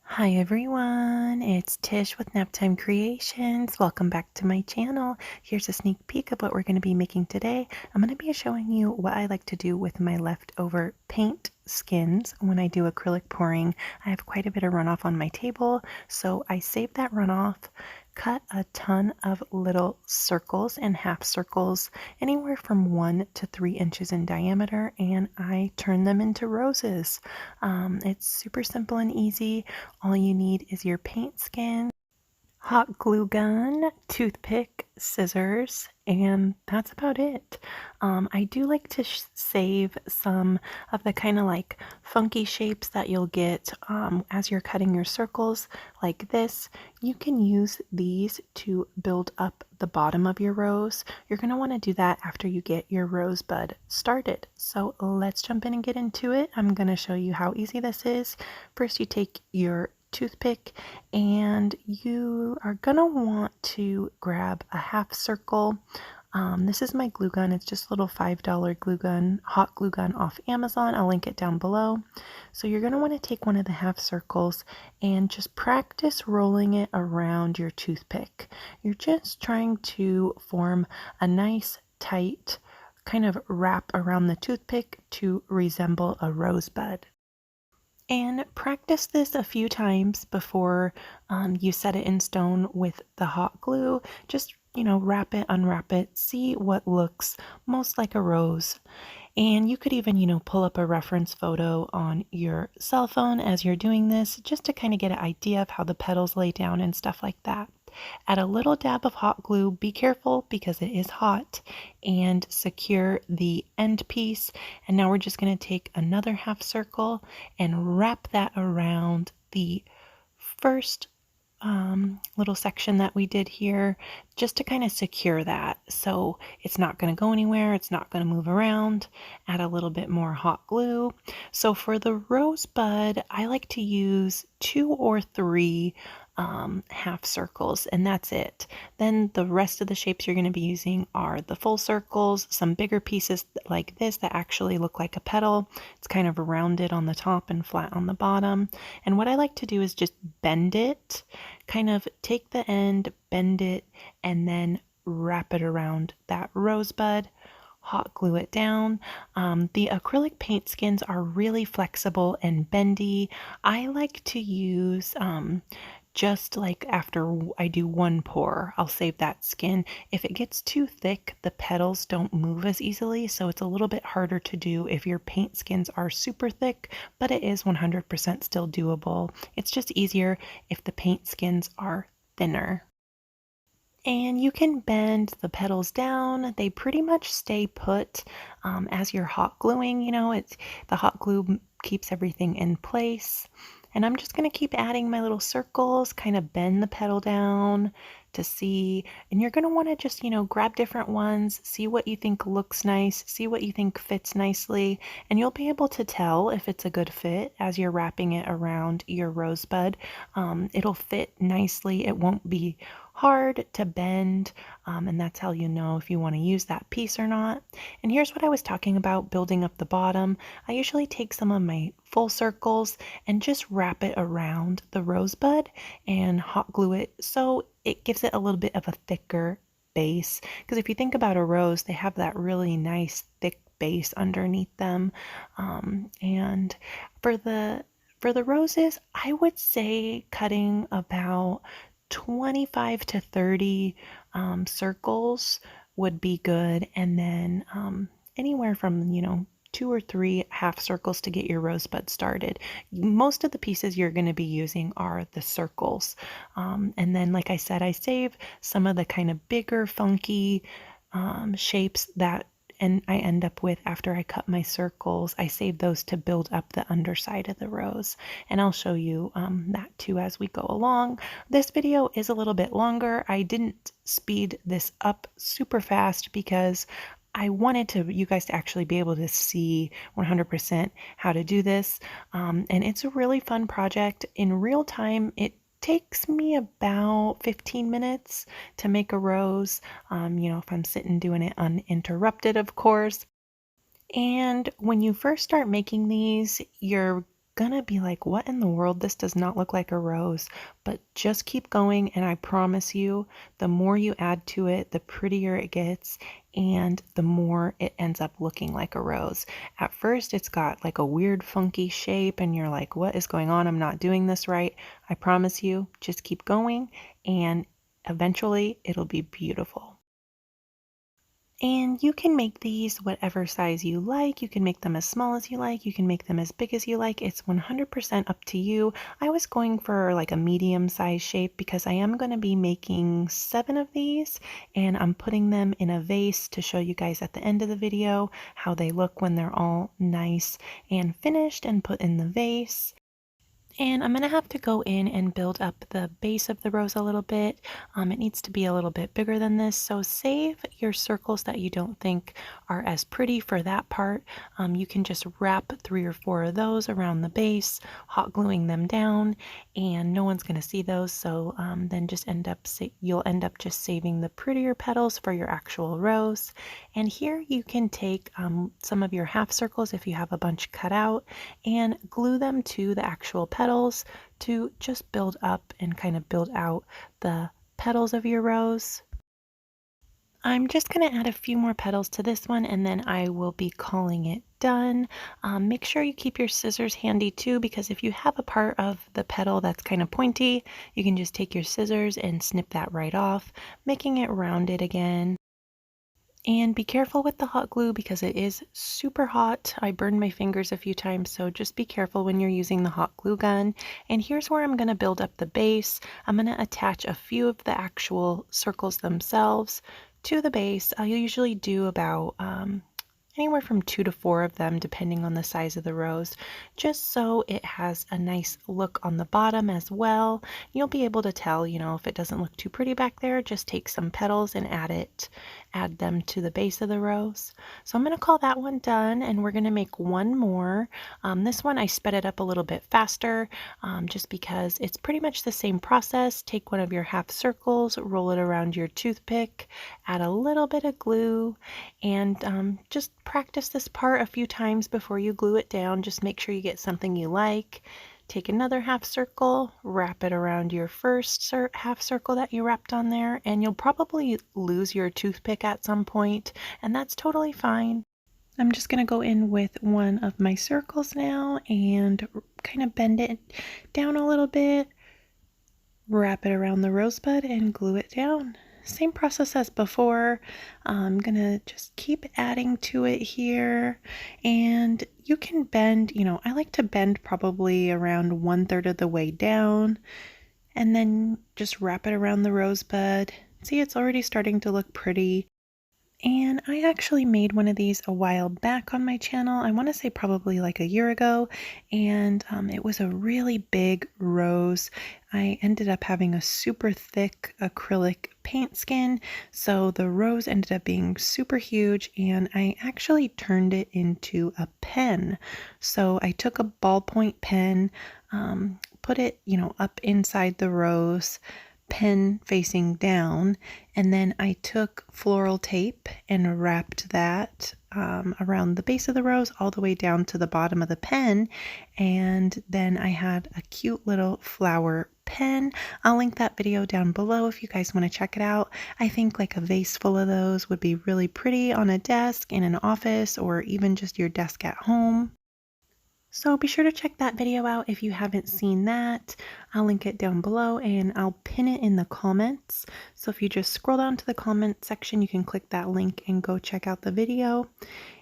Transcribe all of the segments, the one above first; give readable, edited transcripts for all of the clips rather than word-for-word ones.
Hi everyone, it's Tish with Naptime Creations. Welcome back to my channel. Here's a sneak peek of what we're going to be making today. I'm going to be showing you what I like to do with my leftover paint skins when I do acrylic pouring. I have quite a bit of runoff on my table, so I save that runoff, cut a ton of little circles and half circles, anywhere from 1 to 3 inches in diameter, and I turn them into roses. It's super simple and easy. All you need is your paint skin, hot glue gun, toothpick, scissors, and that's about it. I do like to save some of the kind of like funky shapes that you'll get as you're cutting your circles like this. You can use these to build up the bottom of your rose. You're going to want to do that after you get your rosebud started. So let's jump in and get into it. I'm going to show you how easy this is. First, you take your toothpick and you are gonna want to grab a half circle. This is my glue gun. It's just a little $5 glue gun, hot glue gun off Amazon. I'll link it down below. So you're gonna want to take one of the half circles and just practice rolling it around your toothpick. You're just trying to form a nice tight kind of wrap around the toothpick to resemble a rosebud. And practice this a few times before you set it in stone with the hot glue. Just, wrap it, unwrap it, see what looks most like a rose. And you could even, pull up a reference photo on your cell phone as you're doing this, just to kind of get an idea of how the petals lay down and stuff like that. Add a little dab of hot glue. Be careful because it is hot, and secure the end piece. And now we're just going to take another half circle and wrap that around the first little section that we did here, just to kind of secure that so it's not going to go anywhere, it's not going to move around. Add a little bit more hot glue. So for the rosebud, I like to use 2 or 3 half circles, and that's it. Then the rest of the shapes you're going to be using are the full circles, some bigger pieces like this that actually look like a petal. It's kind of rounded on the top and flat on the bottom. And what I like to do is just bend it, kind of take the end, bend it, and then wrap it around that rosebud. Hot glue it down. The acrylic paint skins are really flexible and bendy. I like to use just like after I do one pour, I'll save that skin. If it gets too thick, the petals don't move as easily, so it's a little bit harder to do if your paint skins are super thick, but it is 100% still doable. It's just easier if the paint skins are thinner. And you can bend the petals down. They pretty much stay put as you're hot gluing. It's the hot glue keeps everything in place. And I'm just going to keep adding my little circles, kind of bend the petal down to see. And you're going to want to just, grab different ones, see what you think looks nice, see what you think fits nicely. And you'll be able to tell if it's a good fit as you're wrapping it around your rosebud. It'll fit nicely. It won't be hard to bend, and that's how you know if you want to use that piece or not. And here's what I was talking about, building up the bottom. I usually take some of my full circles and just wrap it around the rosebud and hot glue it so it gives it a little bit of a thicker base. Because if you think about a rose, they have that really nice thick base underneath them. And for the roses, I would say cutting about 25 to 30 circles would be good, and then anywhere from 2 or 3 half circles to get your rosebud started. Most of the pieces you're going to be using are the circles, and then like I said, I save some of the kind of bigger funky shapes that and I end up with after I cut my circles. I save those to build up the underside of the rose, and I'll show you that too as we go along. This video is a little bit longer. I didn't speed this up super fast because I wanted you guys to actually be able to see 100% how to do this, and it's a really fun project. In real time, it takes me about 15 minutes to make a rose, if I'm sitting doing it uninterrupted, of course. And when you first start making these, you're gonna be like, what in the world? This does not look like a rose. But just keep going, and I promise you, the more you add to it, the prettier it gets, and the more it ends up looking like a rose. At first, it's got like a weird funky shape, and you're like, what is going on? I'm not doing this right. I promise you, just keep going, and eventually it'll be beautiful. And you can make these whatever size you like. You can make them as small as you like. You can make them as big as you like. It's 100% up to you. I was going for like a medium size shape because I am going to be making 7 of these, and I'm putting them in a vase to show you guys at the end of the video how they look when they're all nice and finished and put in the vase. And I'm going to have to go in and build up the base of the rose a little bit. It needs to be a little bit bigger than this, so save your circles that you don't think are as pretty for that part. You can just wrap 3 or 4 of those around the base, hot gluing them down, and no one's going to see those, so then just you'll end up just saving the prettier petals for your actual rose. And here you can take some of your half circles if you have a bunch cut out and glue them to the actual petals to just build up and kind of build out the petals of your rose. I'm just going to add a few more petals to this one, and then I will be calling it done. Make sure you keep your scissors handy too, because if you have a part of the petal that's kind of pointy, you can just take your scissors and snip that right off, making it rounded again. And be careful with the hot glue because it is super hot. I burned my fingers a few times, so just be careful when you're using the hot glue gun. And here's where I'm going to build up the base. I'm going to attach a few of the actual circles themselves to the base. I'll usually do about anywhere from 2 to 4 of them depending on the size of the rose, just so it has a nice look on the bottom as well. You'll be able to tell, if it doesn't look too pretty back there, just take some petals and add them to the base of the rose. So I'm going to call that one done, and we're going to make one more. This one I sped it up a little bit faster just because it's pretty much the same process. Take one of your half circles, roll it around your toothpick, add a little bit of glue, and just practice this part a few times before you glue it down. Just make sure you get something you like. Take another half circle, wrap it around your first half circle that you wrapped on there, and you'll probably lose your toothpick at some point, and that's totally fine. I'm just going to go in with one of my circles now and kind of bend it down a little bit, wrap it around the rosebud, and glue it down. Same process as before. I'm gonna just keep adding to it here, and you can bend, I like to bend probably around 1/3 of the way down, and then just wrap it around the rosebud. See, it's already starting to look pretty. And I actually made one of these a while back on my channel. I want to say probably like a year ago, and it was a really big rose. I ended up having a super thick acrylic paint skin, so the rose ended up being super huge, and I actually turned it into a pen. So I took a ballpoint pen, put it, up inside the rose, pen facing down, and then I took floral tape and wrapped that around the base of the rose all the way down to the bottom of the pen, and then I had a cute little flower pen. I'll link that video down below if you guys want to check it out. I think like a vase full of those would be really pretty on a desk in an office, or even just your desk at home. So be sure to check that video out if you haven't seen that. I'll link it down below, and I'll pin it in the comments. So if you just scroll down to the comment section, you can click that link and go check out the video.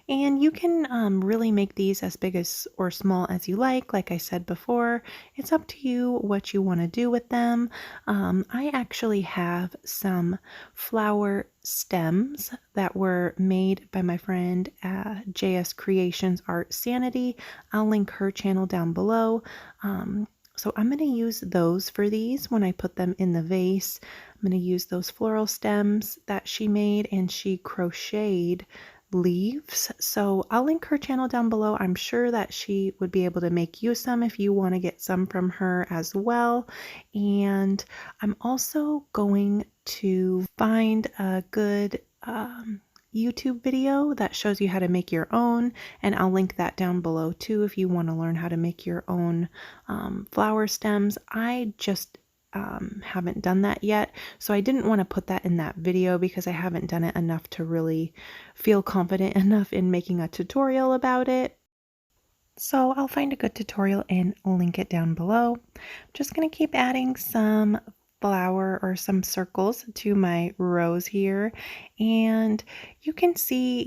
And you can really make these as big as or small as you like I said before. It's up to you what you want to do with them. I actually have some flower stems that were made by my friend JS Creations Art Sanity. I'll link her channel down below. So I'm going to use those for these when I put them in the vase. I'm going to use those floral stems that she made, and she crocheted leaves. So I'll link her channel down below. I'm sure that she would be able to make you some if you want to get some from her as well. And I'm also going to find a good YouTube video that shows you how to make your own, and I'll link that down below too if you want to learn how to make your own flower stems. I just haven't done that yet, so I didn't want to put that in that video because I haven't done it enough to really feel confident enough in making a tutorial about it. So I'll find a good tutorial and link it down below. I'm just going to keep adding some flower or some circles to my rose here, and you can see,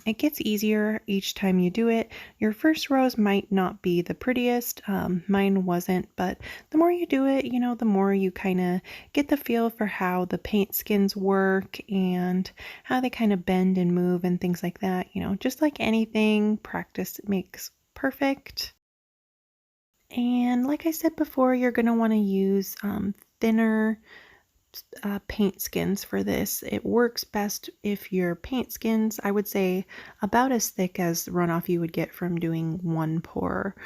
it gets easier each time you do it. Your first rose might not be the prettiest, mine wasn't, but the more you do it, the more you kind of get the feel for how the paint skins work and how they kind of bend and move and things like that. Just like anything, practice makes perfect. And like I said before, you're going to want to use thinner paint skins for this. It works best if your paint skins, I would say, about as thick as runoff you would get from doing one pour.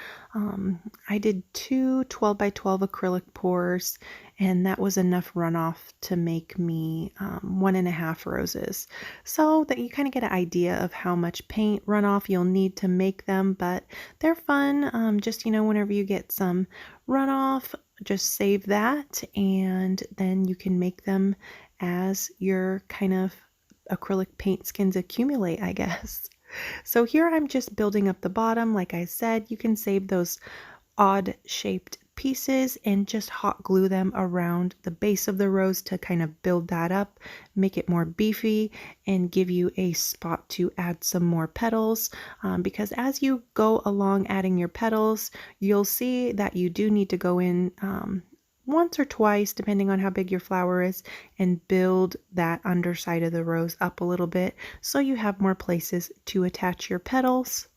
I did two 12 by 12 acrylic pours, and that was enough runoff to make me 1.5 roses. So that you kind of get an idea of how much paint runoff you'll need to make them, but they're fun. Just, whenever you get some runoff, just save that, and then you can make them as your kind of acrylic paint skins accumulate, I guess. So here I'm just building up the bottom. Like I said, you can save those odd shaped pieces and just hot glue them around the base of the rose to kind of build that up, make it more beefy, and give you a spot to add some more petals. Because as you go along adding your petals, you'll see that you do need to go in once or twice, depending on how big your flower is, and build that underside of the rose up a little bit so you have more places to attach your petals.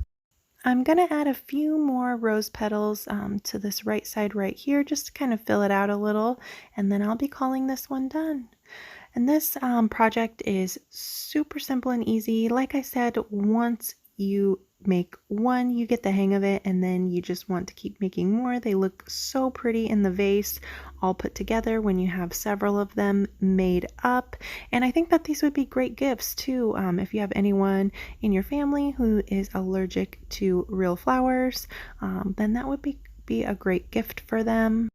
I'm going to add a few more rose petals to this right side right here, just to kind of fill it out a little, and then I'll be calling this one done. And this project is super simple and easy. Like I said, once you make one, you get the hang of it, and then you just want to keep making more. They look so pretty in the vase all put together when you have several of them made up. And I think that these would be great gifts too. If you have anyone in your family who is allergic to real flowers, then that would be a great gift for them.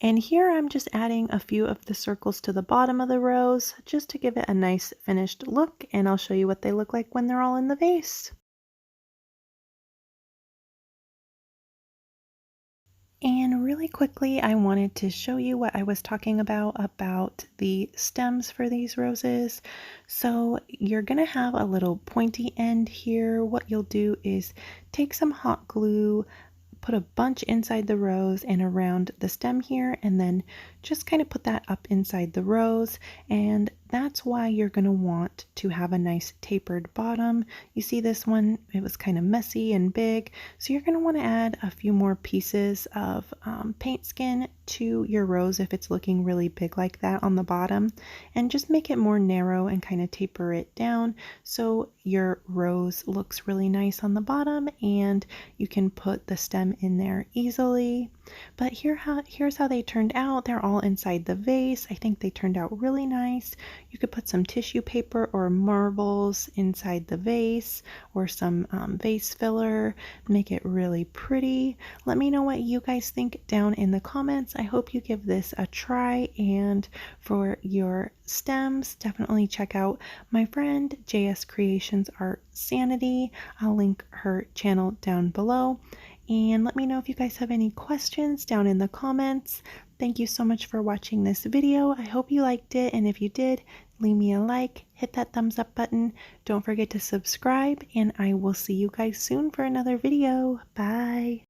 And here I'm just adding a few of the circles to the bottom of the rose just to give it a nice finished look, and I'll show you what they look like when they're all in the vase. And really quickly, I wanted to show you what I was talking about the stems for these roses. So you're going to have a little pointy end here. What you'll do is take some hot glue, put a bunch inside the rose and around the stem here, and then just kind of put that up inside the rose, and that's why you're going to want to have a nice tapered bottom. You see this one, it was kind of messy and big, so you're going to want to add a few more pieces of paint skin to your rose if it's looking really big like that on the bottom, and just make it more narrow and kind of taper it down so your rose looks really nice on the bottom and you can put the stem in there easily. But here's how they turned out. They're all inside the vase. I think they turned out really nice. You could put some tissue paper or marbles inside the vase, or some vase filler, make it really pretty. Let me know what you guys think down in the comments. I hope you give this a try, and for your stems, definitely check out my friend JS Creations Art Sanity. I'll link her channel down below. And let me know if you guys have any questions down in the comments. Thank you so much for watching this video. I hope you liked it, and if you did, leave me a like, hit that thumbs up button. Don't forget to subscribe, and I will see you guys soon for another video. Bye!